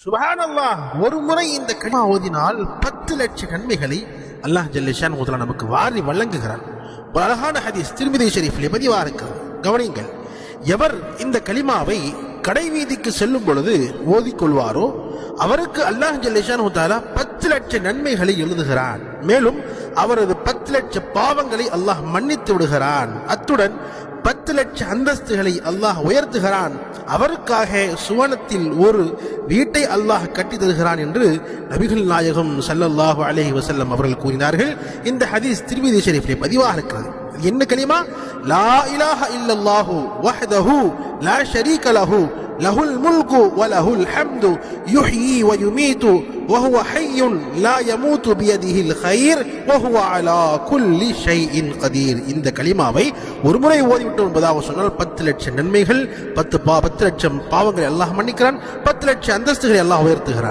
சுப்ஹானல்லாஹ். ஒரு முறை இந்த கலிமா ஓதினால் 10 லட்சம் நன்மைகளை அல்லாஹ் ஜல்ல ஷானஹு நமக்கு வாரி வழங்குகிறான். ஒரு அழகான ஹதீஸ் திர்மிதி ஷரீஃபிலே பதிவாக இருக்கிறது. கவனிங்கள். எவர் இந்த கலிமாவை கடைவீதிக்கு செல்லும் பொழுது ஓதிக்கொள்வாரோ அவருக்கு அல்லாஹ் ஜல்ல ஷானஹு தஆலா 10 லட்சம் நன்மைகளை எழுதுகிறான். மேலும் அவரது 10 லட்சம் பாவங்களை அல்லாஹ் மன்னித்து விடுகிறான். அத்துடன் 10 லட்சம் அந்தஸ்துகளை அல்லாஹ் உயர்த்துகிறான். அவருக்காக சுவனத்தில் ஒரு வீட்டை அல்லாஹ் கட்டி தருகிறான் என்று நபிகள் நாயகம் ஸல்லல்லாஹு அலைஹி வஸல்லம் அவர்கள் கூறினார்கள். இந்த ஹதீஸ் திர்மிதி ஷரீஃபிலே பதிவாக இருக்கிறது. என்ன கலிமா? லா இலாஹ இல்லல்லாஹு வஹ்தஹு லா ஷரீக லஹு லஹுல் முல்கு வ லஹுல் ஹம்து யுஹ்யி வ யுமீது வ ஹுவ ஹய்யுன் லா யமூது பியதிஹில் கைர் வ ஹுவ அலா குல்லி ஷைஇன் கதீர். இந்த கலிமாவை ஒருமுறை ஓதிவிட்டோம் என்பதாக சொன்னால் 10 லட்சம் நன்மைகள், 10 லட்சம் பாவங்களை அல்லாஹ் மன்னிக்கிறான், 10 லட்சம் அந்தஸ்துகளை அல்லாஹ் உயர்த்துகிறான்.